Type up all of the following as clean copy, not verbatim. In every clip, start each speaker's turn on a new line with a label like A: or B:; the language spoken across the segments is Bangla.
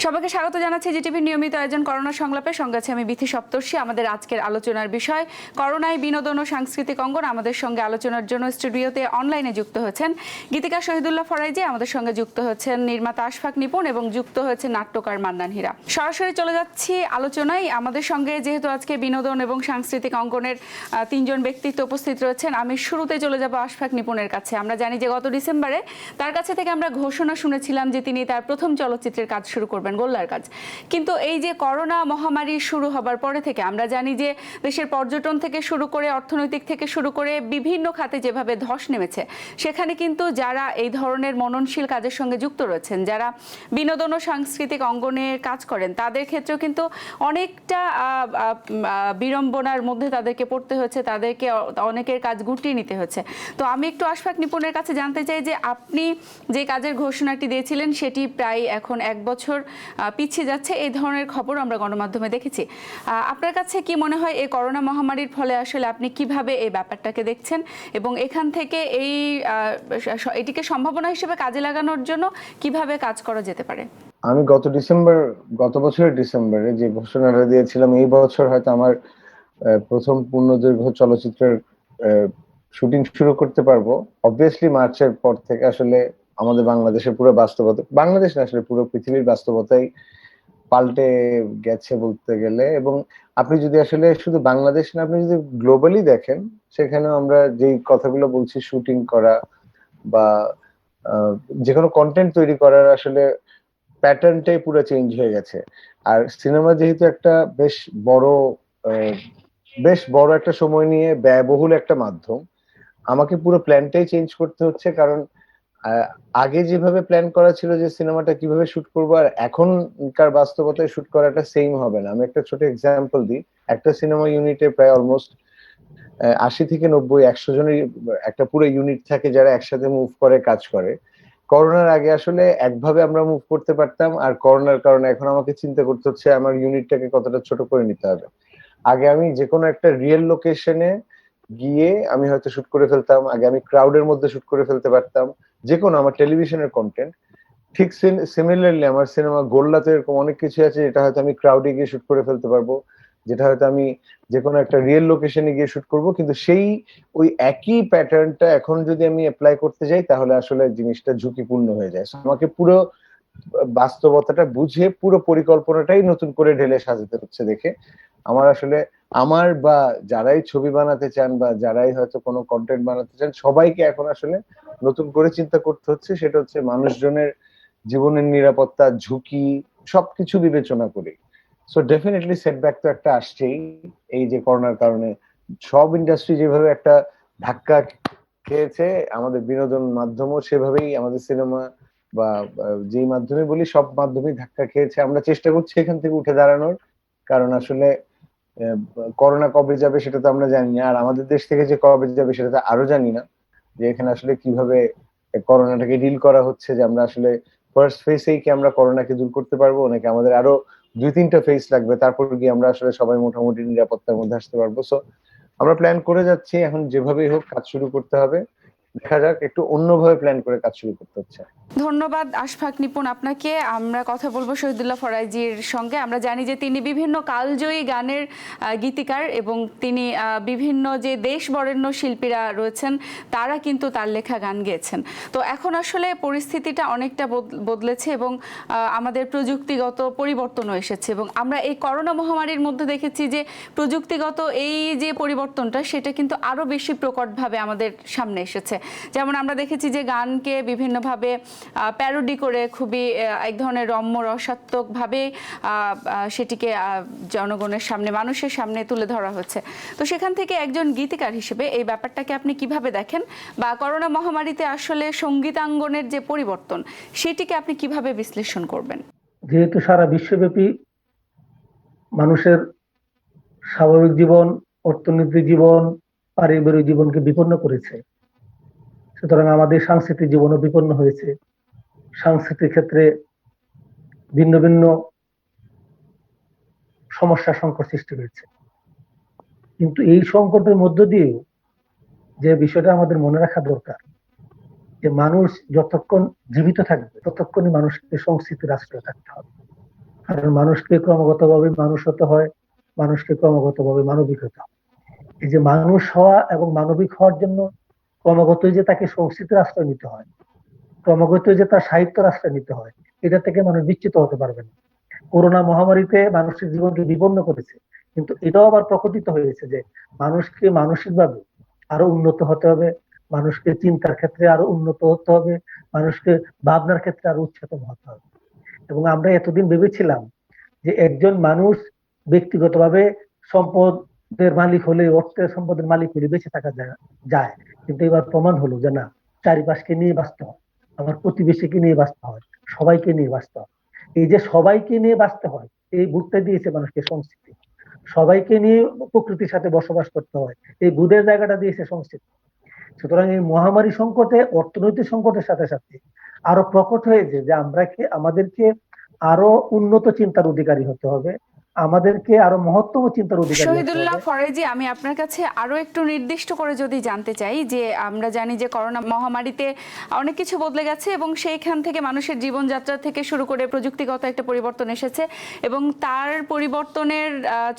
A: সবাইকে স্বাগত জানাচ্ছি জিটিভির নিয়মিত আয়োজন করোনা সংলাপে। সঙ্গে আছে আমি বিথি সপ্তর্ষি। আমাদের আজকের আলোচনার বিষয় করোনায় বিনোদন ও সাংস্কৃতিক অঙ্গন। আমাদের সঙ্গে আলোচনার জন্য স্টুডিওতে অনলাইনে যুক্ত হয়েছেন গীতিকার শহীদুল্লাহ ফরাইজি, আমাদের সঙ্গে যুক্ত হচ্ছেন নির্মাতা আশফাক নিপুণ এবং যুক্ত হয়েছে নাট্যকার মান্নান হীরা। সরাসরি চলে যাচ্ছি আলোচনায়। আমাদের সঙ্গে যেহেতু আজকে বিনোদন এবং সাংস্কৃতিক অঙ্গনের তিনজন ব্যক্তিত্ব উপস্থিত রয়েছেন, আমি শুরুতে চলে যাব আশফাক নিপুণের কাছে। আমরা জানি যে গত ডিসেম্বরে তার কাছে থেকে আমরা ঘোষণা শুনেছিলাম যে তিনি তার প্রথম চলচ্চিত্রের কাজ শুরু করবেন, গোল্লার কাজ। কিন্তু এই যে করোনা মহামারী শুরু হবার পরে থেকে আমরা জানি যে দেশের পর্যটন থেকে শুরু করে অর্থনৈতিক থেকে শুরু করে বিভিন্ন খাতে যেভাবে ধস নেমেছে, সেখানে কিন্তু যারা এই ধরনের মননশীল কাজের সঙ্গে যুক্ত রয়েছেন, যারা বিনোদন ও সাংস্কৃতিক অঙ্গনে কাজ করেন, তাদের ক্ষেত্রেও কিন্তু অনেকটা বিড়ম্বনার মধ্যে তাদেরকে পড়তে হয়েছে, তাদেরকে অনেকের কাজ গুটিয়ে নিতে হয়েছে। তো আমি একটু আশফাক নিপুণের কাছে জানতে চাই যে আপনি যে কাজের ঘোষণাটি দিয়েছিলেন সেটি প্রায় এখন 1 বছর পিছিয়ে যাচ্ছে, এই ধরনের খবর আমরা গণমাধ্যমে দেখেছি। আপনার কাছে কি মনে হয় এই করোনা মহামারীর ফলে আসলে আপনি কিভাবে এই ব্যাপারটাকে দেখছেন এবং এখান থেকে এটিকে সম্ভাবনা হিসেবে কাজে লাগানোর জন্য কিভাবে কাজ করা যেতে পারে?
B: আমি গত বছরের ডিসেম্বরে যে ঘোষণাটা দিয়েছিলাম, এই বছর হয়তো আমার প্রথম পূর্ণদৈর্ঘ্য চলচ্চিত্রের শুটিং শুরু করতে পারবো। অবভিয়াসলি মার্চের পর থেকে আসলে আমাদের বাংলাদেশের পুরো বাস্তবতা, বাংলাদেশ না আসলে পুরো পৃথিবীর বাস্তবতাই পাল্টে গেছে বলতে গেলে। এবং আপনি যদি আসলে শুধু বাংলাদেশ না, আপনি যদি গ্লোবালি দেখেন, সেখানে আমরা যেই কথাগুলো বলছি, শুটিং করা বা যে কোনো কন্টেন্ট তৈরি করার আসলে প্যাটার্নটাই পুরো চেঞ্জ হয়ে গেছে। আর সিনেমা যেহেতু একটা বেশ বড় একটা সময় নিয়ে ব্যয়বহুল একটা মাধ্যম, আমাকে পুরো প্ল্যানটাই চেঞ্জ করতে হচ্ছে। কারণ আগে যেভাবে প্ল্যান করা ছিল যে সিনেমাটা কিভাবে শুট করবো, আর এখনকার বাস্তবতায় শুট করাটা সেম হবে না। আমি একটা ছোট এক্সাম্পল দিই। একটা সিনেমা ইউনিটে প্রায় অলমোস্ট 80 থেকে 90, 100 জনের একটা পুরো ইউনিট থাকে যারা একসাথে মুভ করে, কাজ করে। করোনার আগে আসলে একভাবে আমরা মুভ করতে পারতাম, আর করোনার কারণে এখন আমাকে চিন্তা করতে হচ্ছে আমার ইউনিটটাকে কতটা ছোট করে নিতে হবে। আগে আমি যে কোনো একটা রিয়েল লোকেশনে গিয়ে আমি হয়তো শুট করে ফেলতাম, আগে আমি ক্রাউডের মধ্যে শুট করে ফেলতে পারতাম যে কোনো আমার টেলিভিশনের কন্টেন্ট। ঠিক সিমিলারলি আমার সিনেমা গোল্লাতে এরকম অনেক কিছু আছে যেটা হয়তো আমি ক্রাউডে গিয়ে শুট করে ফেলতে পারবো, যেটা হয়তো আমি যে কোনো একটা রিয়েল লোকেশনে গিয়ে শুট করব। কিন্তু ওই একই প্যাটার্নটা এখন যদি আমি অ্যাপ্লাই করতে যাই, তাহলে আসলে জিনিসটা ঝুঁকিপূর্ণ হয়ে যায়। আমাকে পুরো বাস্তবতাটা বুঝে পুরো পরিকল্পনাটাই নতুন করে ঢেলে সাজাতে হচ্ছে দেখে আমার বা যারাই ছবি বানাতে চান বা যারাই হয়তো কোনো কন্টেন্ট বানাতে চান, সবাইকে এখন আসলে নতুন করে চিন্তা করতে হচ্ছে। সেটা হচ্ছে মানুষজনের জীবনের নিরাপত্তা, ঝুঁকি সবকিছু বিবেচনা করে। সো ডেফিনেটলি সেটব্যাক তো একটা আসছেই। এই যে করোনার কারণে সব ইন্ডাস্ট্রি যেভাবে একটা ধাক্কা খেয়েছে, আমাদের বিনোদন মাধ্যমও সেভাবেই, আমাদের সিনেমা বা যেই মাধ্যমে বলি, সব মাধ্যমেই ধাক্কা খেয়েছে। আমরা চেষ্টা করছি এখান থেকে উঠে দাঁড়ানোর। কারণ আসলে করোনা কবে যাবে সেটা তো আমরা জানি না, আর আমাদের দেশ থেকে যে কবে যাবে সেটা তো আরো জানি না। যে এখানে আসলে কিভাবে করোনাটাকে ডিল করা হচ্ছে, যে আমরা আসলে ফার্স্ট ফেজেই কি আমরা করোনাকে দূর করতে পারবো, নাকি আমাদের আরো 2-3টা ফেজ লাগবে, তারপর গিয়ে আমরা আসলে সবাই মোটামুটি নিরাপত্তার মধ্যে আসতে পারবো। সো আমরা প্ল্যান করে যাচ্ছি, এখন যেভাবেই হোক কাজ শুরু করতে হবে। দেখা যাক, একটু অন্যভাবে প্ল্যান করে কাজ শুরু করতে হচ্ছে।
A: ধন্যবাদ আশফাক নিপুণ আপনাকে। আমরা কথা বলবো শহীদুল্লাহ ফরাইজির সঙ্গে। আমরা জানি যে তিনি বিভিন্ন কালজয়ী গানের গীতিকার এবং তিনি বিভিন্ন যে দেশ বরেণ্য শিল্পীরা রয়েছেন তারা কিন্তু তার লেখা গান গেয়েছেন। তো এখন আসলে পরিস্থিতিটা অনেকটা বদলেছে এবং আমাদের প্রযুক্তিগত পরিবর্তনও এসেছে এবং আমরা এই করোনা মহামারীর মধ্যে দেখেছি যে প্রযুক্তিগত এই যে পরিবর্তনটা, সেটা কিন্তু আরও বেশি প্রকটভাবে আমাদের সামনে এসেছে। যেমন আমরা দেখেছি যে গানকে বিভিন্নভাবে প্যারোডি করে খুবই এক ধরনের রম্য রসাত্মকভাবে সেটিকে জনগণের সামনে, মানুষের সামনে তুলে ধরা হচ্ছে। তো সেখান থেকে একজন গীতিকার হিসেবে এই ব্যাপারটাকে আপনি কিভাবে দেখেন, বা করোনা মহামারীতে আসলে সঙ্গীতাঙ্গনের যে পরিবর্তন সেটিকে আপনি কিভাবে বিশ্লেষণ করবেন?
C: যেহেতু সারা বিশ্বব্যাপী মানুষের স্বাভাবিক জীবন, অর্থনৈতিক জীবন, পারিবারিক জীবনকে বিপন্ন করেছে, সুতরাং আমাদের সাংস্কৃতিক জীবনও বিপন্ন হয়েছে। সাংস্কৃতিক ক্ষেত্রে ভিন্ন ভিন্ন সমস্যা সংকট সৃষ্টি হয়েছে। কিন্তু এই সংকটের মধ্য দিয়ে যে বিষয়টা আমাদের মনে রাখা দরকার, যে মানুষ যতক্ষণ জীবিত থাকবে ততক্ষণই মানুষকে সংস্কৃতির আশ্রয় থাকতে হবে। কারণ মানুষকে ক্রমাগতভাবে মানুষ হতে হয়, মানুষকে ক্রমাগতভাবে মানবিক হতে হয়। এই যে মানুষ হওয়া এবং মানবিক হওয়ার জন্য ক্রমাগতই যে তাকে সংস্কৃতির আশ্রয় নিতে হয়, ক্রমাগতই যে তার সাহিত্যের আশ্রয় নিতে হয়, এটা থেকে মানুষ বিচ্যুত হতে পারবে না। করোনা মহামারীতে মানুষের জীবনকে বিপন্ন করেছে, কিন্তু এটাও আবার প্রকটিত হয়েছে যে মানুষকে মানসিকভাবে আরো উন্নত হতে হবে, মানুষকে চিন্তার ক্ষেত্রে আরো উন্নত হতে হবে, মানুষকে ভাবনার ক্ষেত্রে আরো উচ্চতম হতে হবে। এবং আমরা এতদিন ভেবেছিলাম যে একজন মানুষ ব্যক্তিগতভাবে সম্পদের মালিক হলে, অর্থের সম্পদের মালিক হলে বেঁচে থাকা যায়। কিন্তু এবার প্রমাণ হলো যে না, চারিপাশকে নিয়ে বাঁচতে হয়, আমার প্রতিবেশীকে নিয়ে বাঁচতে হয়, সবাইকে নিয়ে বাঁচতে হয়। এই যে সবাইকে নিয়ে বাঁচতে হয়, এই বুঝতে দিয়েছে মানুষকে সংস্কৃতি। সবাইকে নিয়ে প্রকৃতির সাথে বসবাস করতে হয়, এই বুধের জায়গাটা দিয়েছে সংস্কৃতি। সুতরাং এই মহামারী সংকটে, অর্থনৈতিক সংকটের সাথে সাথে আরো প্রকট হয়েছে যে আমাদেরকে আরো উন্নত চিন্তার অধিকারী হতে হবে, আমাদেরকে আরো মহত্তম চিন্তার অধিকারী হতে
A: শহীদুল্লাহ
C: হবে।
A: ফরাজি, আমি আপনার কাছে আরো একটু নির্দিষ্ট করে যদি জানতে চাই যে আমরা জানি যে করোনা মহামারীতে অনেক কিছু বদলে গেছে এবং সেইখান থেকে মানুষের জীবনযাত্রা থেকে শুরু করে প্রযুক্তিগত একটা পরিবর্তন এসেছে এবং তার পরিবর্তনের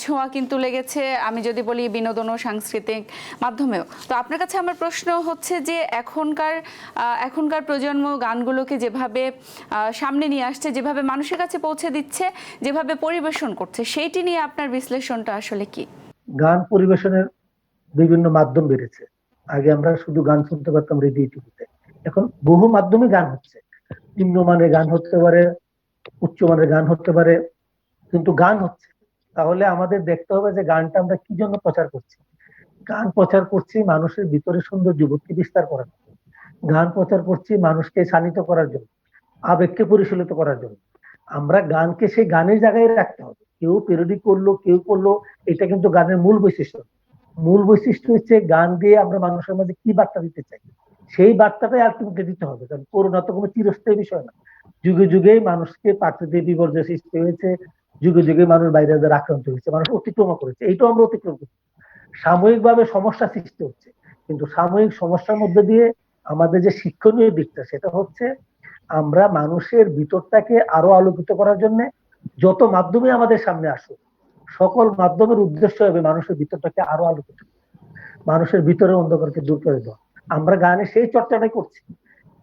A: ছোঁয়া কিন্তু লেগেছে, আমি যদি বলি, বিনোদন ও সাংস্কৃতিক মাধ্যমেও। তো আপনার কাছে আমার প্রশ্ন হচ্ছে যে এখনকার প্রজন্ম গানগুলোকে যেভাবে সামনে নিয়ে আসছে, যেভাবে মানুষের কাছে পৌঁছে দিচ্ছে, যেভাবে পরিবেশন করছে, সেইটি নিয়ে আপনার বিশ্লেষণটা আসলে কি?
C: গান পরিবেশনের বিভিন্ন মাধ্যম বেড়েছে। আগে আমরা শুধু গান শুনতে পারতাম রেডিও টিভিতে, এখন বহু মাধ্যমে গান হচ্ছে। নিম্নমানের গান হতে পারে, উচ্চমানের গান হতে পারে, কিন্তু গান হচ্ছে। তাহলে আমাদের দেখতে হবে যে গানটা আমরা কি জন্য প্রচার করছি। গান প্রচার করছি মানুষের ভিতরে সৌন্দর্য বোধকে বিস্তার করার জন্য, গান প্রচার করছি মানুষকে শানিত করার জন্য, আবেগকে পরিচালিত করার জন্য। আমরা গানকে সেই গানের জায়গায় রাখতে হবে। কেউ পেরোডি করলো, কেউ করলো, এটা কিন্তু গানের মূল বৈশিষ্ট্য। মূল বৈশিষ্ট্য হচ্ছে গান দিয়ে আমরা মানুষের মাঝে কি বার্তা দিতে চাই, সেই বার্তাটাই আলটিমেটলি দিতে হবে। কারণ করোনা তো কোনো চিরস্থায়ী বিষয় না। যুগে যুগেই মানুষকে প্রাকৃতিক বিপর্যয় সৃষ্টি হয়েছে, যুগে যুগে মানুষ বাইরে আক্রান্ত হয়েছে, মানুষ অতিক্রম করেছে, এইটাও আমরা অতিক্রম করছি। সাময়িকভাবে সমস্যা সৃষ্টি হচ্ছে, কিন্তু সাময়িক সমস্যার মধ্যে দিয়ে আমাদের যে শিক্ষণীয় দিকটা, সেটা হচ্ছে আমরা মানুষের ভিতরটাকে আরো আলোকিত করার জন্য যত মাধ্যমে আমাদের সামনে আসুক, সকল মাধ্যমের উদ্দেশ্য হবে মানুষের ভিতরটাকে আরো আলোকিত, মানুষের ভিতরে অন্ধকারকে দূর করে দেওয়া। আমরা গানে সেই চর্চাটাই করছি,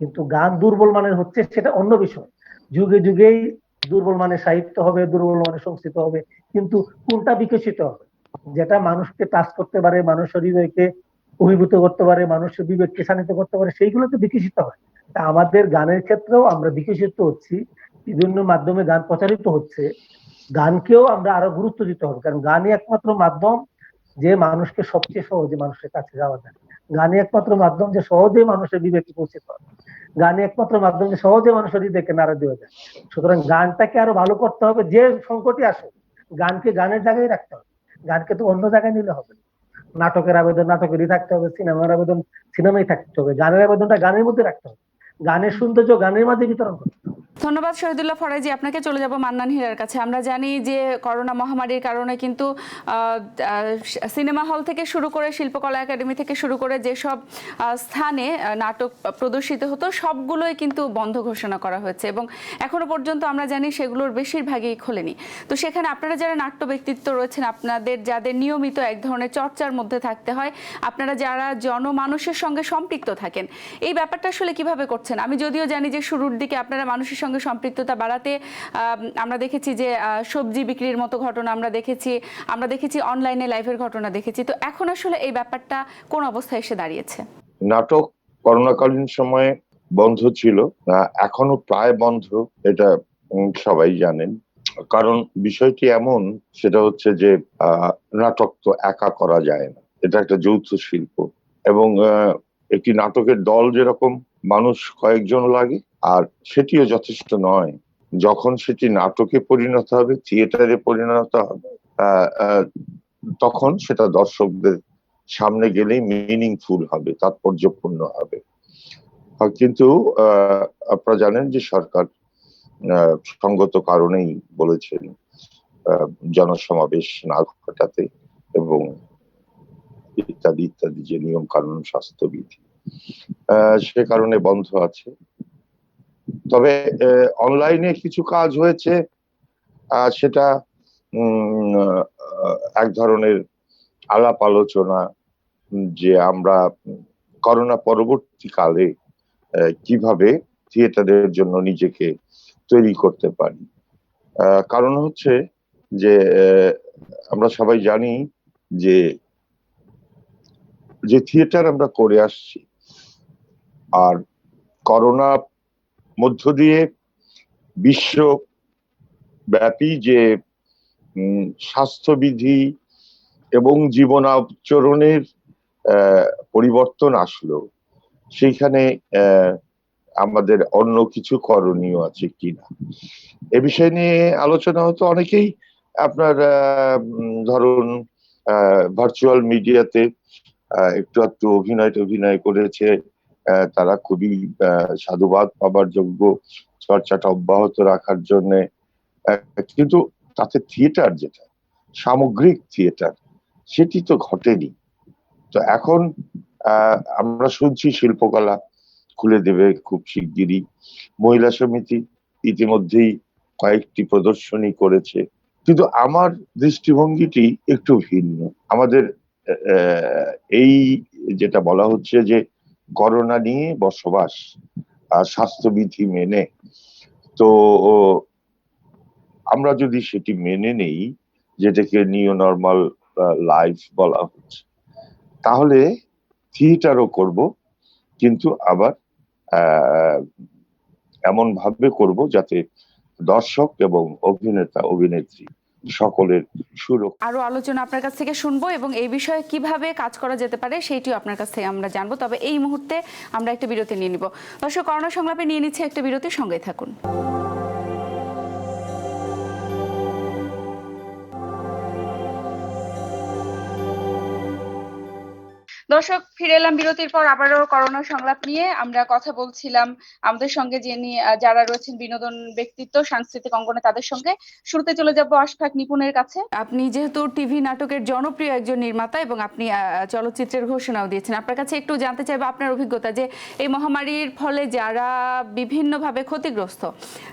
C: কিন্তু গান দুর্বল মানের হচ্ছে সেটা অন্য বিষয়। যুগে যুগেই দুর্বল মানের সাহিত্য হবে, দুর্বল মানের সংস্কৃত হবে, কিন্তু কোনটা বিকশিত হবে, যেটা মানুষকে টাচ করতে পারে, মানুষের হৃদয়কে অভিভূত করতে পারে, মানুষের বিবেককে শানিত করতে পারে, সেইগুলো তো বিকশিত হয়। তা আমাদের গানের ক্ষেত্রেও আমরা বিকশিত হচ্ছি, বিভিন্ন মাধ্যমে গান প্রচারিত হচ্ছে। গানকেও আমরা আরো গুরুত্ব দিতে হবে, কারণ গানই একমাত্র মাধ্যম যে মানুষকে সবচেয়ে সহজে মানুষের কাছে যাওয়া যায়। গানই একমাত্র মাধ্যম যে সহজে মানুষের বিবেকে পৌঁছে পাওয়া যায়। গানই একমাত্র মাধ্যম যে সহজে মানুষের হৃদয়কে নাড়া দেওয়া যায়। সুতরাং গানটাকে আরো ভালো করতে হবে, যে সংকটই আসে গানকে গানের জায়গায় রাখতে হবে, গানকে তো অন্য জায়গায় নিলে হবে না। নাটকের আবেদন নাটকেরই থাকতে হবে, সিনেমার আবেদন সিনেমাই থাকতে হবে, গানের আবেদনটা গানের মধ্যে রাখতে হবে, গানের সৌন্দর্য গানের মাঝে বিতরণ করতে হবে।
A: ধন্যবাদ শহীদুল্লাহ ফরাজি। আপনাকে চলে যাব মান্নান হীরার কাছে। আমরা জানি যে করোনা মহামারীর কারণে কিন্তু সিনেমা হল থেকে শুরু করে শিল্পকলা একাডেমি থেকে শুরু করে যেসব স্থানে নাটক প্রদর্শিত হতো সবগুলোই কিন্তু বন্ধ ঘোষণা করা হয়েছে এবং এখনো পর্যন্ত আমরা জানি সেগুলোর বেশিরভাগই খোলেনি। তো সেখানে আপনারা যারা নাট্য ব্যক্তিত্ব রয়েছেন, আপনাদের যাদের নিয়মিত এক ধরনের চর্চার মধ্যে থাকতে হয়, আপনারা যারা জনমানুষের সঙ্গে সম্পৃক্ত থাকেন, এই ব্যাপারটা আসলে কিভাবে করছেন? আমি যদিও জানি যে শুরুর দিকে আপনারা মানুষের সঙ্গে সম্পৃক্ততা বাড়াতে আমরা দেখেছি যে সবজি বিক্রির মতো ঘটনা আমরা দেখেছি অনলাইনে লাইভের ঘটনা দেখেছি। তো এখন আসলে এই ব্যাপারটা কোন অবস্থায় এসে দাঁড়িয়েছে?
D: নাটক করোনাকালীন সময়ে বন্ধ ছিল, এখনো প্রায় বন্ধ, এটা সবাই জানেন। কারণ বিষয়টি এমন, সেটা হচ্ছে যে নাটক তো একা করা যায় না, এটা একটা যৌথ শিল্প এবং একটি নাটকের দল যেরকম মানুষ কয়েকজন লাগে, আর সেটিও যথেষ্ট নয়। যখন সেটি নাটকে পরিণত হবে, থিয়েটারে পরিণত হবে, তখন সেটা দর্শকদের সামনে গেলেই মিনিংফুল হবে, তাৎপর্যপূর্ণ হবে। কিন্তু আপনারা জানেন যে সরকার সঙ্গত কারণেই বলেছেন জনসমাবেশ না ঘটাতে এবং ইত্যাদি ইত্যাদি যে নিয়ম কানুন স্বাস্থ্যবিধি, সে কারণে বন্ধ আছে। তবে অনলাইনে কিছু কাজ হয়েছে, সেটা এক ধরনের আলাপ আলোচনা, যে আমরা করোনা পরবর্তীকালে কিভাবে থিয়েটারের জন্য নিজেকে তৈরি করতে পারি। কারণ হচ্ছে যে আমরা সবাই জানি যে যে থিয়েটার আমরা করে আসছি, আর করোনা মধ্য দিয়ে বিশ্বব্যাপী যে স্বাস্থ্যবিধি এবং জীবনাচরণের পরিবর্তন আসলো, সেইখানে আমাদের অন্য কিছু করণীয় আছে কিনা এ বিষয় নিয়ে আলোচনা হতো। অনেকেই আপনার ধরুন ভার্চুয়াল মিডিয়াতে একটু একটু অভিনয় করেছে, তারা খুবই সাধুবাদ পাবার যোগ্য, চর্চাটা অব্যাহত রাখার জন্য। কিন্তু তাতে থিয়েটার, যেটা সামগ্রিক থিয়েটার, সেটি তো ঘটেনি। তো এখন আমরা শুনছি শিল্পকলা খুলে দেবে খুব শিগগিরই। মহিলা সমিতি ইতিমধ্যেই কয়েকটি প্রদর্শনী করেছে, কিন্তু আমার দৃষ্টিভঙ্গিটি একটু ভিন্ন। আমাদের এই যেটা বলা হচ্ছে যে করোনা নিয়ে বসবাস আর স্বাস্থ্যবিধি মেনে, তো আমরা যদি সেটি মেনে নেই, যেটাকে নিউ নর্মাল লাইফ বলা হচ্ছে, তাহলে থিয়েটারও করব, কিন্তু আবার এমন ভাবে করব যাতে দর্শক এবং অভিনেতা অভিনেত্রী সকলের সুরক্ষা।
A: আরো আলোচনা আপনার কাছ থেকে শুনবো এবং এই বিষয়ে কিভাবে কাজ করা যেতে পারে সেইটিও আপনার কাছ থেকে আমরা জানবো। তবে এই মুহূর্তে আমরা একটা বিরতি নিয়ে নিব। দর্শক, করোনা সংলাপে নিয়ে নিচ্ছে একটা বিরতি, সঙ্গেই থাকুন। দর্শক, ফিরে এলাম বিরতির পর। আবারও করোনা সংলাপ নিয়ে আমরা কথা বলছিলাম আমাদের সঙ্গে যারা রয়েছেন বিনোদন ব্যক্তিত্ব, সাংস্কৃতিক অঙ্গনে, তাদের সঙ্গে। শুরুতে চলে যাব আশফাক নিপুণের কাছে। আপনি যেহেতু টিভি নাটকের জনপ্রিয় একজন নির্মাতা এবং আপনি চলচ্চিত্রের ঘোষণাও দিয়েছেন, আপনার কাছে একটু জানতে চাইবো আপনার অভিজ্ঞতা, যে এই মহামারীর ফলে যারা বিভিন্নভাবে ক্ষতিগ্রস্ত,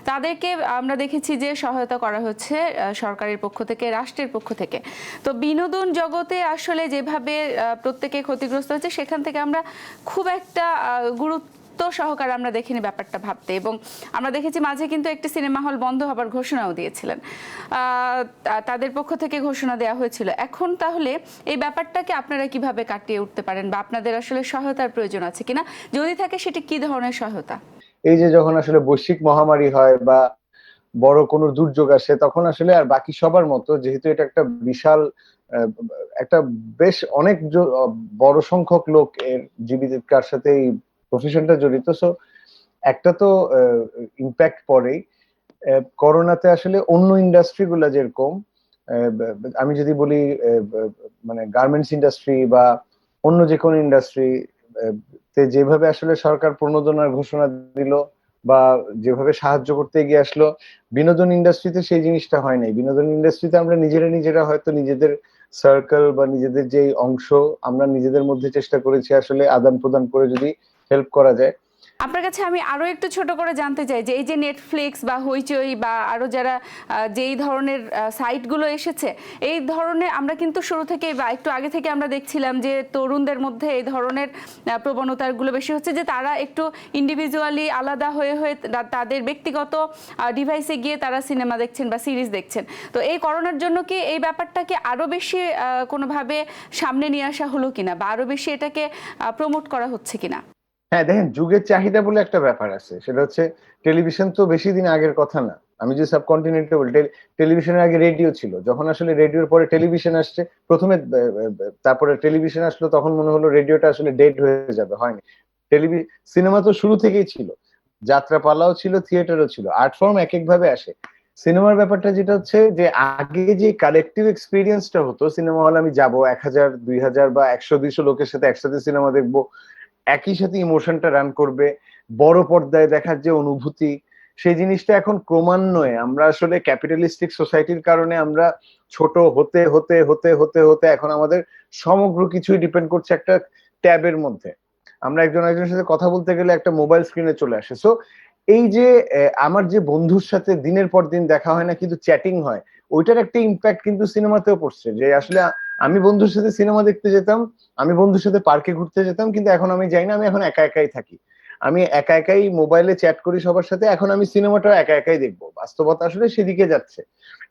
A: তাদেরকে আমরা দেখেছি যে সহায়তা করা হচ্ছে সরকারের পক্ষ থেকে, রাষ্ট্রের পক্ষ থেকে। তো বিনোদন জগতে আসলে যেভাবে প্রত্যেকে ক্ষতিগ্রস্ত হচ্ছে, সেখান থেকে আমরা খুব একটা গুরুত্ব সহকারে আমরা দেখিনি ব্যাপারটা ভাবতে। এবং আমরা দেখেছি মাঝে কিন্তু একটি সিনেমা হল বন্ধ হবার ঘোষণাও দিয়েছিলেন, তাদের পক্ষ থেকে ঘোষণা দেওয়া হয়েছিল। এখন তাহলে এই ব্যাপারটাকে আপনারা কিভাবে কাটিয়ে উঠতে পারেন, বা আপনাদের আসলে সহায়তার প্রয়োজন আছে কিনা, যদি থাকে সেটি কি ধরনের সহায়তা?
B: এই যে যখন আসলে বৈশ্বিক মহামারী হয় বা বড় কোনো দুর্যোগ আসে, তখন আসলে আর বাকি সবার মতো, যেহেতু এটা একটা বিশাল একটা বেশ অনেক বড় সংখ্যক লোক এর জীবিকার সাথে এই প্রফেশনটা জড়িত, সো একটা তো ইম্প্যাক্ট পড়েই। করোনাতে আসলে অন্য ইন্ডাস্ট্রি গুলা যেরকম, আমি যদি বলি মানে গার্মেন্টস ইন্ডাস্ট্রি বা অন্য যে কোনো ইন্ডাস্ট্রি তে যেভাবে আসলে সরকার প্রণোদনার ঘোষণা দিল বা যেভাবে সাহায্য করতে এগিয়ে আসলো, বিনোদন ইন্ডাস্ট্রিতে সেই জিনিসটা হয় নাই। বিনোদন ইন্ডাস্ট্রিতে আমরা নিজেরা হয়তো নিজেদের সার্কেল বা নিজেদের যে অংশ, আমরা নিজেদের মধ্যে চেষ্টা করেছি আসলে আদান প্রদান করে যদি হেল্প করা যায়।
A: আপনার কাছে আমি আরো একটু ছোট করে জানতে চাই যে এই যে নেটফ্লিক্স বা হইচই বা আরো যারা যেই ধরনের সাইটগুলো এসেছে, এই ধরনের আমরা কিন্তু শুরু থেকে বা একটু আগে থেকে আমরা দেখছিলাম যে তরুণদের মধ্যে এই ধরনের প্রবণতাগুলো বেশি হচ্ছে, যে তারা একটু ইন্ডিভিজুয়ালি আলাদা হয়ে তাদের ব্যক্তিগত ডিভাইসে গিয়ে তারা সিনেমা দেখছেন বা সিরিজ দেখছেন। তো এই করোনার জন্য কি এই ব্যাপারটাকে আরো বেশি কোনোভাবে সামনে নিয়ে আসা হলো কিনা, বা আরো বেশি এটাকে প্রমোট করা হচ্ছে কিনা?
B: হ্যাঁ, দেখেন, যুগের চাহিদা বলে একটা ব্যাপার আছে, সেটা হচ্ছে টেলিভিশন তো বেশি দিন আগের কথা না। আমি যে সাবকন্টিনেন্টে বলি, টেলিভিশনের আগে রেডিও ছিল। যখন আসলে রেডিওর পরে টেলিভিশন আসছে, প্রথমে তারপরে টেলিভিশন আসলো, তখন মনে হলো রেডিওটা আসলে ডেড হয়ে যাবে, হয়নি। সিনেমা তো শুরু থেকেই ছিল, যাত্রাপালাও ছিল, থিয়েটারও ছিল, আর্ট ফর্ম এক এক ভাবে আসে। সিনেমার ব্যাপারটা যেটা হচ্ছে যে আগে যে কালেকটিভ এক্সপিরিয়েন্সটা হতো, সিনেমা হলে আমি যাবো 1000 2000 বা 100 200 লোকের সাথে একসাথে সিনেমা দেখবো, একই সাথে ইমোশনটা রান করবে, বড় পর্দায় দেখার যে অনুভূতি, সেই জিনিসটা এখন ক্রমান্বয়ে আমরা আসলে ক্যাপিটালিস্টিক সোসাইটির কারণে আমরা ছোট হতে হতে হতে হতে হতে এখন আমাদের সমগ্র কিছুই ডিপেন্ড করছে একটা ট্যাবের মধ্যে। আমরা একজন একজনের সাথে কথা বলতে গেলে একটা মোবাইল স্ক্রিনে চলে আসে। সো এই যে আমার যে বন্ধুর সাথে দিনের পর দিন দেখা হয় না কিন্তু চ্যাটিং হয়, ওইটার একটা ইম্প্যাক্ট কিন্তু সিনেমাতেও পড়ছে। যে আসলে আমি বন্ধুর সাথে সিনেমা দেখতে যেতাম, আমি বন্ধুর সাথে পার্কে ঘুরতে যেতাম, কিন্তু এখন আমি যাই না, আমি এখন একা একাই থাকি, আমি একা একাই মোবাইলে চ্যাট করি সবার সাথে, এখন আমি সিনেমাটাও একা একাই দেখবো। বাস্তবতা আসলে সেদিকে যাচ্ছে।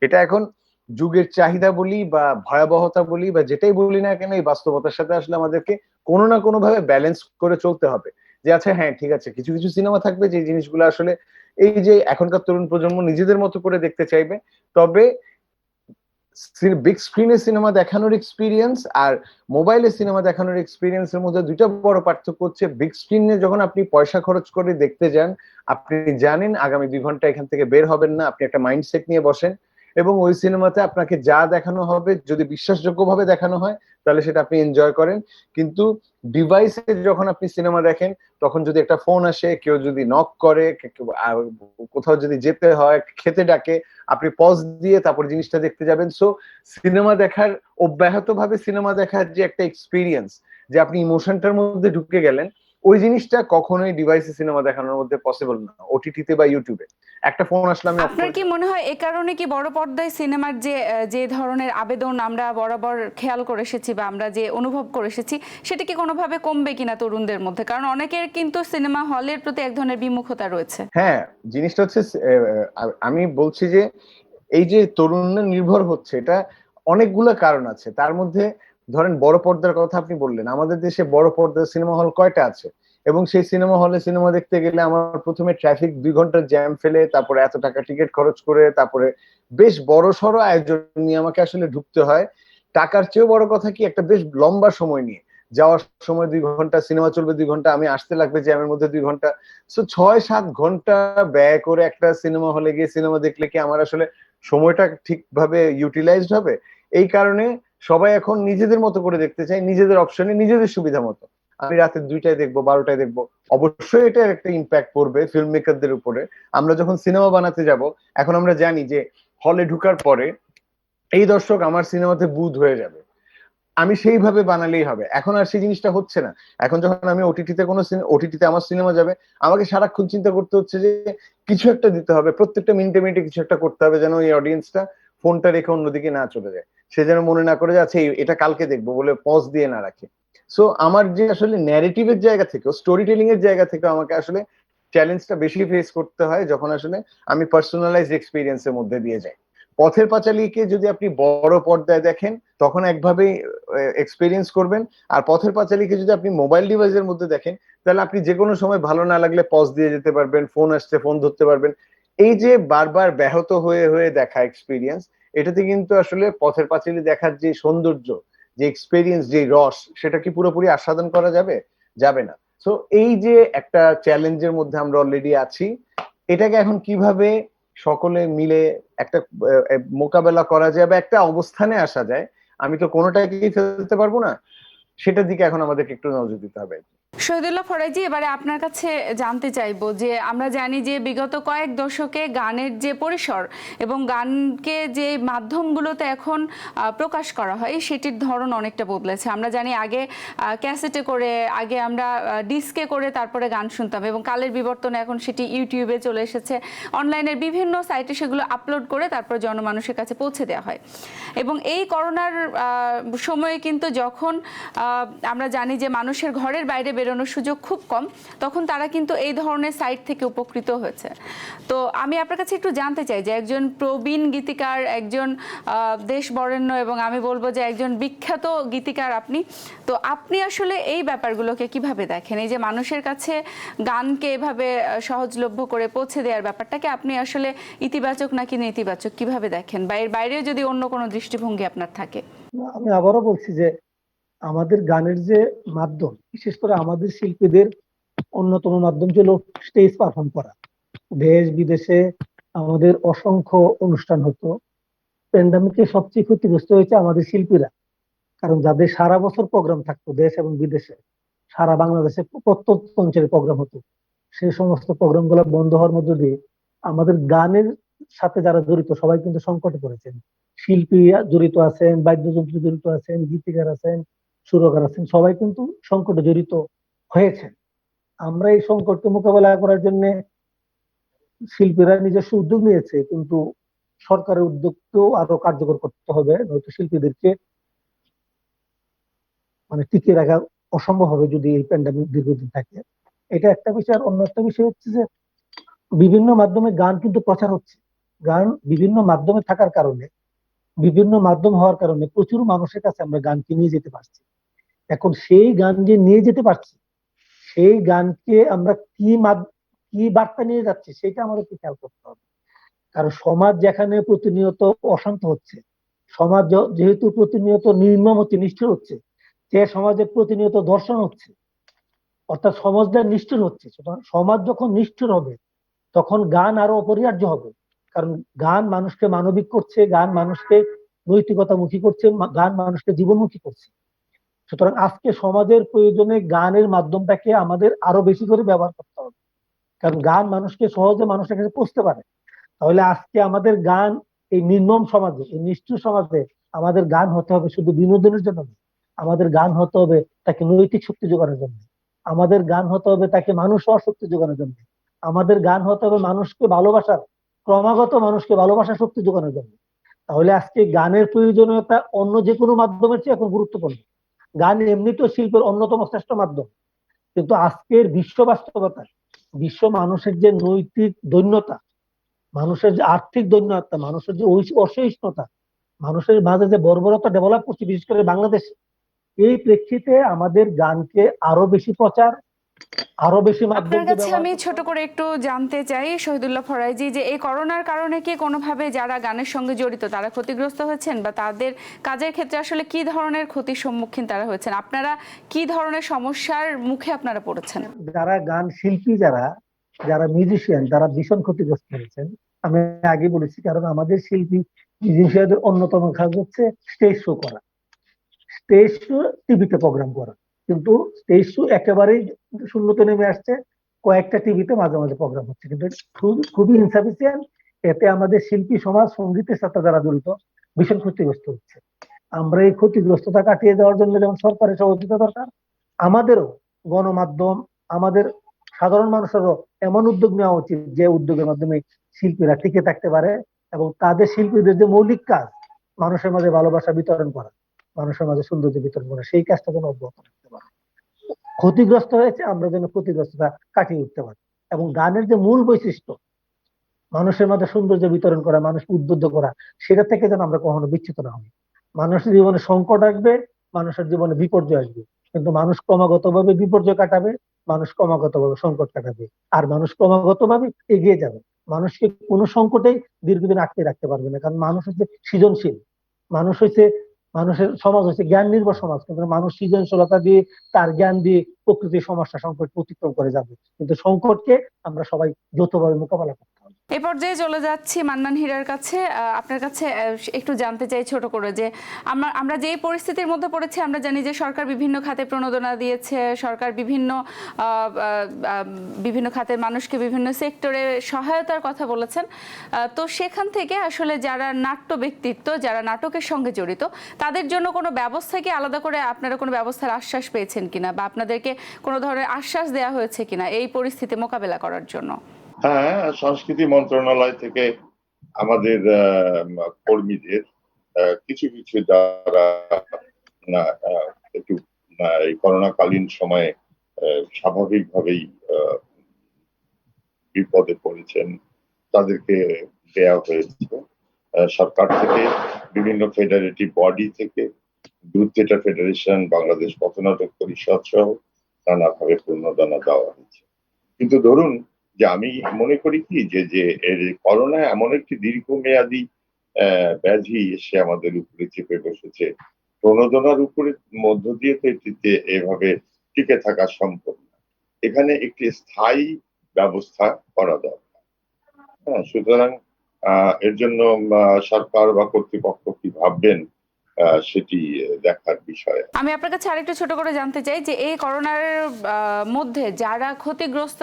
B: এটা এখন যুগের চাহিদা বলি বা ভয়াবহতা বলি বা যেটাই বলি না কেন, এই বাস্তবতার সাথে আসলে আমাদেরকে কোনো না কোনো ভাবে ব্যালেন্স করে চলতে হবে। যে আচ্ছা হ্যাঁ ঠিক আছে, কিছু কিছু সিনেমা থাকবে যে জিনিসগুলো আসলে এই যে এখনকার তরুণ প্রজন্ম নিজেদের মতো করে দেখতে চাইবে, তবে বিগ স্ক্রিনে সিনেমা দেখানোর এক্সপিরিয়েন্স আর মোবাইলে সিনেমা দেখানোর এক্সপিরিয়েন্সের মধ্যে দুইটা বড় পার্থক্য হচ্ছে, বিগ স্ক্রিনে যখন আপনি পয়সা খরচ করে দেখতে যান, আপনি জানেন আগামী 2 ঘন্টা এখান থেকে বের হবেন না, আপনি একটা মাইন্ডসেট নিয়ে বসেন, এবং ওই সিনেমাতে আপনাকে যা দেখানো হবে যদি বিশ্বাসযোগ্য ভাবে দেখানো হয় তাহলে সেটা আপনি এনজয় করেন। কিন্তু ডিভাইসে যখন আপনি সিনেমা দেখেন, তখন যদি একটা ফোন আসে, কেউ যদি নক করে, কোথাও যদি যেতে হয়, খেতে ডাকে, আপনি পজ দিয়ে তারপর জিনিসটা দেখতে যাবেন। সো সিনেমা দেখার, অব্যাহত ভাবে সিনেমা দেখার যে একটা এক্সপিরিয়েন্স, যে আপনি ইমোশনটার মধ্যে ঢুকে গেলেন, ওই জিনিসটা কখনোই ডিভাইসে সিনেমা দেখানোর মধ্যে পসিবল না, ওটিটিতে বা ইউটিউবে। একটা ফোন আসলে আমি
A: আপনার কি মনে হয় এ কারণে কি বড় পর্দায় সিনেমার যে যে ধরনের আবেদন আমরা বরাবর খেয়াল করে এসেছি বা আমরা যে অনুভব করে এসেছি, সেটা কি কোনোভাবে কমবে কিনা তরুণদের মধ্যে? কারণ অনেকের কিন্তু সিনেমা হলের প্রতি এক ধরনের বিমুখতা রয়েছে।
B: হ্যাঁ, জিনিসটা হচ্ছে আমি বলছি যে এই যে তরুণরা নির্ভর হচ্ছে, এটা অনেকগুলো কারণ আছে। তার মধ্যে ধরেন বড় পর্দার কথা আপনি বললেন, আমাদের দেশে বড় পর্দার সিনেমা হল কয়টা আছে? এবং সেই সিনেমা হলে সিনেমা দেখতে গেলে আমার প্রথমে ট্রাফিক 2 ঘন্টার জ্যাম ফেলে, তারপরে এত টাকা টিকিট খরচ করে, তারপরে বেশ বড় সড়ো আয়োজন নিয়ে আমাকে আসলে ঢুকতে হয়। টাকার চেয়েও বড় কথা কি, একটা বেশ লম্বা সময় নিয়ে যাওয়ার সময় 2 ঘন্টা, সিনেমা চলবে 2 ঘন্টা, আমি আসতে লাগবে জ্যামের মধ্যে 2 ঘন্টা। সো 6-7 ঘন্টা ব্যয় করে একটা সিনেমা হলে গিয়ে সিনেমা দেখলে কি আমার আসলে সময়টা ঠিকভাবে ইউটিলাইজড হবে? এই কারণে সবাই এখন নিজেদের মতো করে দেখতে চায়, নিজেদের অপশনে, নিজেদের সুবিধা মতো। আমি রাতে 2টায় দেখবো, 12টায় দেখবো। অবশ্যই এটা একটা ইম্প্যাক্ট পড়বে ফিল্ম মেকারদের উপরে। আমরা যখন সিনেমা বানাতে যাব, এখন আমরা জানি যে হলে ঢুকার পরে এই দর্শক আমার সিনেমাতে বুঁদ হয়ে যাবে, আমি সেইভাবে বানালেই হবে। এখন আর সেই জিনিসটা হচ্ছে না। এখন যখন আমি ওটিটিতে আমার সিনেমা যাবে, আমাকে সারাক্ষণ চিন্তা করতে হচ্ছে যে কিছু একটা দিতে হবে, প্রত্যেকটা মিনিটে মিনিটে কিছু একটা করতে হবে, যেন এই অডিয়েন্সটা ফোনটা রেখে অন্যদিকে না চলে যায়, সে যেন মনে না করে যে আচ্ছা এটা কালকে দেখবো বলে পজ দিয়ে না রাখে। সো আমার যে আসলে ন্যারেটিভের জায়গা থেকে, স্টোরি টেলিং এর জায়গা থেকে আমাকে আসলে চ্যালেঞ্জটা বেশি ফেস করতে হয় যখন আসলে আমি পার্সোনালাইজড এক্সপিরিয়েন্সের মধ্যে দিয়ে যাই। পথের পাঁচালীকে যদি আপনি বড় পর্দায় দেখেন, তখন একভাবেই এক্সপিরিয়েন্স করবেন। আর পথের পাঁচালীকে যদি আপনি মোবাইল ডিভাইসের মধ্যে দেখেন, তাহলে আপনি যে কোনো সময় ভালো না লাগলে পজ দিয়ে যেতে পারবেন, ফোন আসছে ফোন ধরতে পারবেন। এই যে বারবার ব্যাহত হয়ে হয়ে দেখা এক্সপিরিয়েন্স, এটাতে কিন্তু আসলে পথের পাঁচালী দেখার যে সৌন্দর্য, যে এক্সপিরিয়েন্স, যে রস, সেটা কি পুরোপুরি আস্বাদন করা যাবে? যাবে না। সো এই যে একটা চ্যালেঞ্জের মধ্যে আমরা অলরেডি আছি, এটাকে এখন কিভাবে সকলে মিলে একটা মোকাবেলা করা যায় বা একটা অবস্থানে আসা যায়, আমি তো কোনোটাকেই ফেলতে পারবো না, সেটার দিকে এখন আমাদেরকে একটু নজর দিতে হবে।
A: শহীদুল্লাহ ফরাজি, এবারে আপনার কাছে জানতে চাইবো যে আমরা জানি যে বিগত কয়েক দশকে গানের যে পরিসর এবং গানকে যে মাধ্যমগুলোতে এখন প্রকাশ করা হয় সেটির ধরন অনেকটা বদলেছে। আমরা জানি আগে ক্যাসেটে করে, আগে আমরা ডিস্কে করে তারপরে গান শুনতাম, এবং কালের বিবর্তনে এখন সেটি ইউটিউবে চলে এসেছে, অনলাইনের বিভিন্ন সাইটে সেগুলো আপলোড করে তারপর জনমানুষের কাছে পৌঁছে দেওয়া হয়। এবং এই করোনার সময়ে কিন্তু যখন আমরা জানি যে মানুষের ঘরের বাইরে বেরোনোর সুযোগ খুব কম, তখন তারা কিন্তু এই ধরনের সাইট থেকে উপকৃত হয়েছে। তো আমি আপনার কাছে একটু জানতে চাই যে একজন প্রবীণ গীতিকার, একজন দেশ বরেণ্য এবং আমি বলবো যে একজন বিখ্যাত গীতিকার আপনি, তো আপনি আসলে এই ব্যাপারগুলোকে কিভাবে দেখেন? এই যে মানুষের কাছে গানকে এভাবে সহজলভ্য করে পৌঁছে দেওয়ার ব্যাপারটাকে আপনি আসলে ইতিবাচক নাকি নেতিবাচক কিভাবে দেখেন, বা এর বাইরেও যদি অন্য কোনো দৃষ্টিভঙ্গি আপনার থাকে?
C: আমি আবারও বলছি যে আমাদের গানের যে মাধ্যম, বিশেষ করে আমাদের শিল্পীদের অন্যতম মাধ্যম ছিল স্টেজ পারফর্ম করা। দেশ বিদেশে আমাদের অসংখ্য অনুষ্ঠান হতো। প্যান্ডামিকে সবচেয়ে ক্ষতিগ্রস্ত হয়েছে আমাদের শিল্পীরা, কারণ যাদের সারা বছর প্রোগ্রাম থাকতো দেশ এবং বিদেশে, সারা বাংলাদেশে প্রত্যন্ত অঞ্চলে প্রোগ্রাম হতো, সেই সমস্ত প্রোগ্রাম গুলো বন্ধ হওয়ার মধ্য দিয়ে আমাদের গানের সাথে যারা জড়িত সবাই কিন্তু সংকটে পড়েছেন। শিল্পী জড়িত আছেন, বাদ্যযন্ত্র জড়িত আছেন, গীতিকার আছেন, সুরকার আছেন, সবাই কিন্তু সংকটে জড়িত হয়েছেন। আমরা এই সংকটকে মোকাবেলা করার জন্য শিল্পীরা নিজস্ব উদ্যোগ নিয়েছে, কিন্তু সরকারের উদ্যোগকেও আরো কার্যকর করতে হবে, নয়তো শিল্পীদেরকে মানে টিকিয়ে রাখা অসম্ভব হবে যদি এই প্যান্ডামিক দীর্ঘদিন থাকে। এটা একটা বিষয়। আর অন্য একটা বিষয় হচ্ছে যে বিভিন্ন মাধ্যমে গান কিন্তু প্রচার হচ্ছে। গান বিভিন্ন মাধ্যমে থাকার কারণে, বিভিন্ন মাধ্যম হওয়ার কারণে প্রচুর মানুষের কাছে আমরা গানকে নিয়ে যেতে পারছি। এখন সেই গান যে নিয়ে যেতে পারছি, সেই গানকে আমরা কি বার্তা নিয়ে যাচ্ছি সেটা আমাদেরকে খেয়াল করতে হবে। কারণ সমাজ যেখানে প্রতিনিয়ত অশান্ত হচ্ছে, সমাজ যেহেতু প্রতিনিয়ত নির্মম হচ্ছে, নিষ্ঠুর হচ্ছে, যে সমাজে প্রতিনিয়ত ধর্ষণ হচ্ছে, অর্থাৎ সমাজটা নিষ্ঠুর হচ্ছে, সুতরাং সমাজ যখন নিষ্ঠুর হবে তখন গান আরো অপরিহার্য হবে। কারণ গান মানুষকে মানবিক করছে, গান মানুষকে নৈতিকতামুখী করছে, গান মানুষকে জীবনমুখী করছে। সুতরাং আজকে সমাজের প্রয়োজনে গানের মাধ্যমটাকে আমাদের আরো বেশি করে ব্যবহার করতে হবে। কারণ গান মানুষকে সহজে মানুষের কাছে পৌঁছতে পারে। তাহলে আজকে আমাদের গান এই নির্মম সমাজে, এই নিষ্ঠুর সমাজে আমাদের গান হতে হবে শুধু বিনোদনের জন্য নয়। আমাদের গান হতে হবে তাকে নৈতিক শক্তি যোগানোর জন্য। আমাদের গান হতে হবে তাকে মানুষ হওয়ার শক্তি যোগানোর জন্য। আমাদের গান হতে হবে মানুষকে ভালোবাসার, ক্রমাগত মানুষকে ভালোবাসার শক্তি যোগানোর জন্য। তাহলে আজকে গানের প্রয়োজনীয়তা অন্য যে কোনো মাধ্যমের চেয়ে এখন গুরুত্বপূর্ণ। গান এমনিতেও শিল্পের অন্যতম শ্রেষ্ঠ মাধ্যম, কিন্তু আজকের বিশ্ব বাস্তবতা, বিশ্ব মানুষের যে নৈতিক দৈন্যতা, মানুষের যে আর্থিক দৈন্যতা, মানুষের যে অসহিষ্ণুতা, মানুষের মাঝে যে বর্বরতা ডেভেলপ করছে বিশেষ করে বাংলাদেশে, এই প্রেক্ষিতে আমাদের গানকে আরো বেশি প্রচার, আরো বেশি
A: আপনার
C: মাধ্যমকে
A: কাছে
C: ব্যবহার
A: আমি
C: করতে
A: ছোট
C: হবে।
A: করে একটু জানতে চাই শহীদুল্লাহ ফরাজি, যে এই করোনার কারণে কি কোনোভাবে যারা গানের সঙ্গে জড়িত তারা ক্ষতিগ্রস্ত হয়েছেন, বা তাদের কাজের ক্ষেত্রে আসলে কি ধরনের ক্ষতির সম্মুখীন তারা হয়েছেন? আপনারা কি ধরনের সমস্যার মুখে আপনারা পড়েছেন?
C: যারা গান শিল্পী, যারা যারা মিউজিশিয়ান, তারা ভীষণ ক্ষতিগ্রস্ত হয়েছেন। আমি আগে বলেছি, কারণ আমাদের শিল্পী মিউজিশিয়ানদের অন্যতম কাজ হচ্ছে স্টেজ শো করা, স্টেজ শো, টিভিতে প্রোগ্রাম করা। কিন্তু স্টেজ শো একেবারেই শূন্যতে নেমে আসছে, কয়েকটা টিভিতে মাঝে মাঝে প্রোগ্রাম হচ্ছে, কিন্তু খুবই ইনসাফিসিয়েন্ট। এতে আমাদের শিল্পী সমাজ, সঙ্গীতের সাথে যারা জড়িত, ভীষণ ক্ষতিগ্রস্ত হচ্ছে। আমরা এই ক্ষতিগ্রস্ততা কাটিয়ে দেওয়ার জন্য যেমন সরকারের সহযোগিতা দরকার, আমাদেরও গণমাধ্যম, আমাদের সাধারণ মানুষেরও এমন উদ্যোগ নেওয়া উচিত যে উদ্যোগের মাধ্যমে শিল্পীরা টিকে থাকতে পারে এবং তাদের শিল্পীদের যে মৌলিক কাজ, মানুষের মাঝে ভালোবাসা বিতরণ করা, মানুষের মাঝে সৌন্দর্য বিতরণ করা, সেই কাজটা যেন অব্যাহত রাখতে পারে। ক্ষতিগ্রস্ত হয়েছে, আমরা যেন ক্ষতিগ্রস্ততা কাটিয়ে উঠতে পারি। এবং গানের যে মূল বৈশিষ্ট্য, মানুষের মাঝে সৌন্দর্য বিতরণ করা, মানুষকে উদ্বুদ্ধ করা, সেটা থেকে যেন আমরা কখনো বিচ্যুত না হই। মানুষের জীবনে সংকট আসবে, মানুষের জীবনে বিপর্যয় আসবে, কিন্তু মানুষ ক্রমাগত ভাবে বিপর্যয় কাটাবে, মানুষ ক্রমাগত ভাবে সংকট কাটাবে, আর মানুষ ক্রমাগত ভাবে এগিয়ে যাবে। মানুষকে কোনো সংকটেই দীর্ঘদিন আটকে রাখতে পারবে না, কারণ মানুষ হচ্ছে সৃজনশীল। মানুষ হচ্ছে, মানুষের সমাজ হচ্ছে জ্ঞান নির্ভর সমাজ, কিন্তু মানুষ সৃজনশীলতা দিয়ে, তার জ্ঞান দিয়ে প্রকৃতির সমস্যা সংকট অতিক্রম করে যাবে। কিন্তু সংকটকে আমরা সবাই যৌথভাবে মোকাবেলা করতে হবে।
A: এই পর্যায়ে চলে যাচ্ছি মান্নান হীরার কাছে। আপনার কাছে একটু জানতে চাই ছোট করে, যে আমরা যে পরিস্থিতির মধ্যে পড়েছি, আমরা জানি যে সরকার বিভিন্ন খাতে প্রণোদনা দিয়েছে, সরকার বিভিন্ন খাতে মানুষকে বিভিন্ন সেক্টরে সহায়তার কথা বলেছেন। তো সেখান থেকে আসলে যারা নাট্য ব্যক্তিত্ব, যারা নাটকের সঙ্গে জড়িত, তাদের জন্য কোনো ব্যবস্থা কি আলাদা করে আপনারা কোনো ব্যবস্থার আশ্বাস পেয়েছেন কিনা, বা আপনাদেরকে কোনো ধরনের আশ্বাস দেওয়া হয়েছে কিনা এই পরিস্থিতি মোকাবেলা করার জন্য?
D: হ্যাঁ, সংস্কৃতি মন্ত্রণালয় থেকে আমাদের কর্মীদের কিছু কিছু যারা একটু এই করোনাকালীন সময়ে স্বাভাবিকভাবেই বিপদে পড়েছেন, তাদেরকে দেয়া হয়েছে সরকার থেকে, বিভিন্ন ফেডারেটিভ বডি থেকে, গ্রুপ থিয়েটার ফেডারেশন, বাংলাদেশ পথনাটক পরিষদ সহ নানাভাবে প্রণোদনা দেওয়া হয়েছে। কিন্তু ধরুন যে আমি মনে করি কি যে এর করোনা এমন একটি দীর্ঘমেয়াদী ব্যাধি এসে আমাদের উপরে চেপে বসেছে, প্রণোদনার উপরে মধ্য দিয়ে তো এটিতে এভাবে টিকে থাকা সম্ভব না। এখানে একটি স্থায়ী ব্যবস্থা করা দরকার। হ্যাঁ, সুতরাং এর জন্য সরকার বা কর্তৃপক্ষ কি ভাববেন সেটি দেখার বিষয়।
A: আমি আপনার কাছে আরেকটু ছোট করে জানতে চাই যে এই করোনার মধ্যে যারা ক্ষতিগ্রস্ত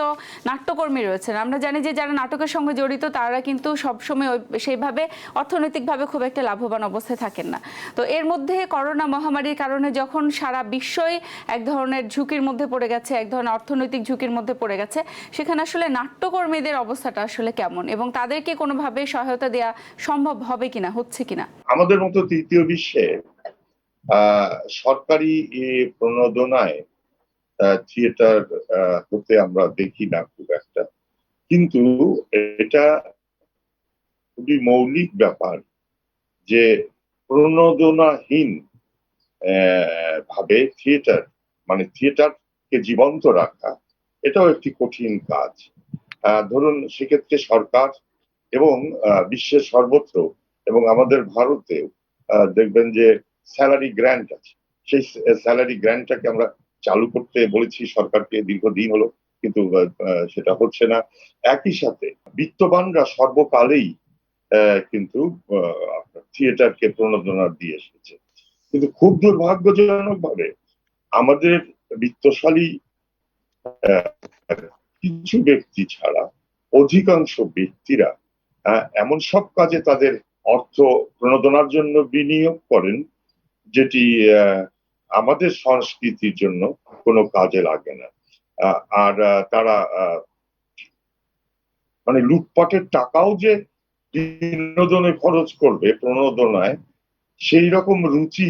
A: নাট্যকর্মী রয়েছেন, আমরা জানি যে যারা নাটকের সঙ্গে জড়িত তারা কিন্তু সবসময় সেইভাবে অর্থনৈতিকভাবে খুব একটা লাভবান অবস্থায় থাকেন না। তো এর মধ্যে করোনা মহামারীর কারণে যখন সারা বিশ্বই এক ধরনের ঝুঁকির মধ্যে পড়ে গেছে, এক ধরনের অর্থনৈতিক ঝুঁকির মধ্যে পড়ে গেছে, সেখানে আসলে নাট্যকর্মীদের অবস্থাটা আসলে কেমন এবং তাদেরকে কোনোভাবে সহায়তা দেওয়া সম্ভব হবে কিনা, হচ্ছে কিনা?
D: আমাদের মতো তৃতীয় বিশ্বে সরকারি প্রণোদনায় থিয়েটার হতে আমরা দেখি না খুব একটা, কিন্তু এটা খুবই মৌলিক ব্যাপার যে প্রণোদনাহীন ভাবে থিয়েটার মানে থিয়েটারকে জীবন্ত রাখা, এটাও একটি কঠিন কাজ। ধরুন সেক্ষেত্রে সরকার এবং বিশ্বের সর্বত্র এবং আমাদের ভারতেও দেখবেন যে স্যালারি গ্র্যান্ট আছে। সেই স্যালারি গ্র্যান্টটাকে আমরা চালু করতে বলেছি সরকারকে দীর্ঘদিন হলো, কিন্তু সেটা হচ্ছে না। একই সাথে বিত্তবানরা সর্বকালেই কিন্তু থিয়েটারকে প্রণোদনা দিয়ে এসেছে, কিন্তু খুব দুর্ভাগ্যজনক ভাবে আমাদের বিত্তশালী কিছু ব্যক্তি ছাড়া অধিকাংশ ব্যক্তিরা এমন সব কাজে তাদের অর্থ প্রণোদনার জন্য বিনিয়োগ করেন যেটি আমাদের সংস্কৃতির জন্য কোনো কাজে লাগে না। আর তারা মানে লুটপাটের টাকাও যে বিনোদনে খরচ করবে প্রণোদনায়, সেই রকম রুচি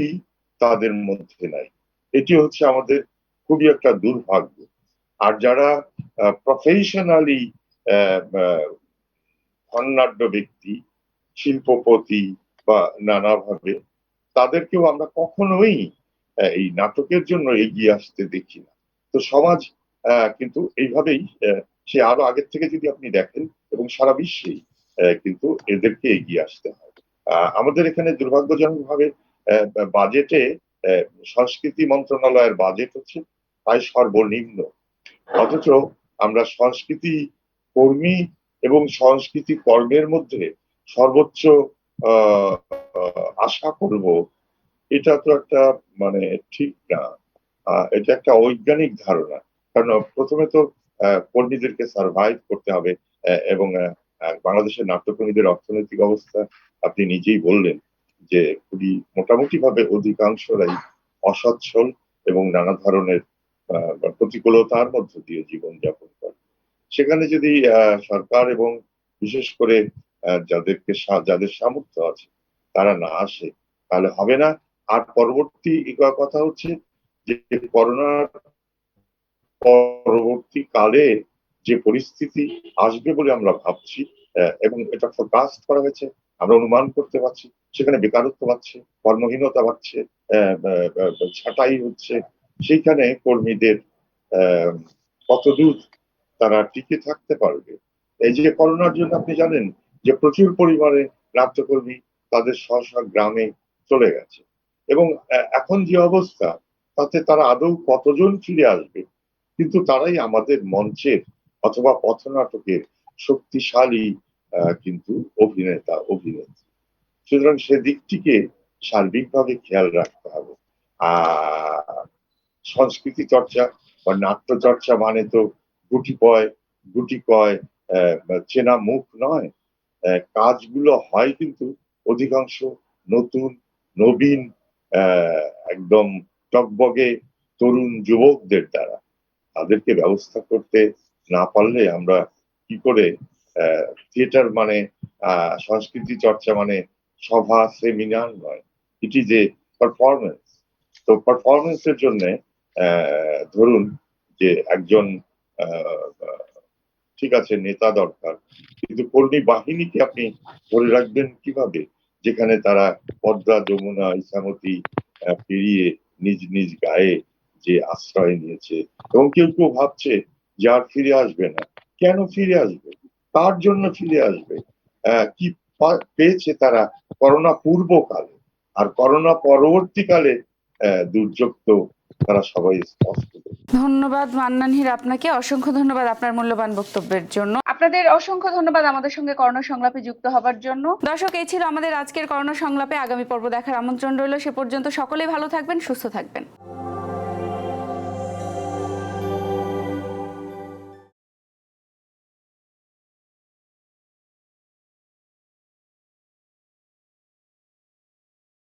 D: তাদের মধ্যে নাই। এটি হচ্ছে আমাদের খুবই একটা দুর্ভাগ্য। আর যারা প্রফেশনালি ধনাঢ্য ব্যক্তি, শিল্পপতি বা নানাভাবে, তাদেরকেও আমরা কখনোই এই নাটকের জন্য এগিয়ে আসতে দেখি না। তো সমাজ কিন্তু এইভাবেই সে আরো আগের থেকে যদি আপনি দেখেন এবং সারা বিশ্বেই কিন্তু এদেরকে এগিয়ে আসতে হয়। আমাদের এখানে দুর্ভাগ্যজনক ভাবে বাজেটে সংস্কৃতি মন্ত্রণালয়ের বাজেট হচ্ছে প্রায় সর্বনিম্ন, অথচ আমরা সংস্কৃতি কর্মী এবং সংস্কৃতি কর্মের মধ্যে সর্বোচ্চ আশা করব, এটা তো একটা মানে ঠিক না। এটা একটা বৈজ্ঞানিক ধারণা, কারণ প্রথমে তো কর্মীদেরকে সার্ভাইভ করতে হবে এবং বাংলাদেশের নাট্যকর্মীদের অর্থনৈতিক অবস্থা আপনি নিজেই বললেন যে খুবই মোটামুটি ভাবে অধিকাংশরাই অসচ্ছল এবং নানা ধরনের প্রতিকূলতার মধ্য দিয়ে জীবনযাপন করে। সেখানে যদি সরকার এবং বিশেষ করে যাদের সামর্থ্য আছে তারা না আসে, তাহলে হবে না। আর পরবর্তী কথা হচ্ছে যে করোনার পরবর্তীকালে যে পরিস্থিতি আসবে বলে আমরা ভাবছি এবং এটা ফোরকাস্ট করা হয়েছে, আমরা অনুমান করতে পারছি, সেখানে বেকারত্ব বাড়ছে, কর্মহীনতা বাড়ছে, ছাঁটাই হচ্ছে। সেইখানে কর্মীদের কতদূর তারা টিকে থাকতে পারবে? এই যে করোনার জন্য আপনি জানেন যে প্রচুর পরিমাণে নাট্যকর্মী তাদের স্ব গ্রামে চলে গেছে, এবং এখন যে অবস্থা তাতে তারা আদৌ কতজন ফিরে আসবে? কিন্তু তারাই আমাদের মঞ্চের অথবা পথনাটকের শক্তিশালী কিন্তু অভিনেতা অভিনেত্রী। সুতরাং সেদিকটিকে সার্বিকভাবে খেয়াল রাখতে হবে। সংস্কৃতি চর্চা বা নাট্য চর্চা মানে তো গুটি কয় চেনা মুখ নয়। কাজগুলো হয় কিন্তু অধিকাংশ নতুন নবীন একদম টকবগে তরুণ যুবকদের দ্বারা। তাদেরকে ব্যবস্থা করতে না পারলে আমরা কি করে থিয়েটার মানে সংস্কৃতি চর্চা মানে সভা সেমিনার নয়, এটি যে পারফরমেন্স। তো পারফরমেন্সের জন্য ধরুন যে একজন ঠিক আছে নেতা দরকার, কিন্তু কর্মী বাহিনীকে আপনি ধরে রাখবেন কিভাবে যেখানে তারা পদ্মা যমুনা ইছামতি পেরিয়ে নিজ নিজ গায়ে যে আশ্রয় নিয়েছে, এবং কেউ কেউ ভাবছে যে আর ফিরে আসবে না। কেন ফিরে আসবে? তার জন্য ফিরে আসবে কি পেয়েছে তারা করোনা পূর্বকালে, আর করোনা পরবর্তীকালে দুর্যোগ তো তারা সবাই স্পষ্ট।
A: ধন্যবাদ মান্নান হীরা আপনাকে, অসংখ্য ধন্যবাদ আপনার মূল্যবান বক্তব্যের জন্য। আপনাদের অসংখ্য ধন্যবাদ আমাদের সঙ্গে করোনা সংলাপে যুক্ত হবার জন্য। দর্শক, এই ছিল আমাদের আজকের করোনা সংলাপে। আগামী পর্ব দেখার আমন্ত্রণ রইল। সে পর্যন্ত সকলেই ভালো থাকবেন, সুস্থ থাকবেন।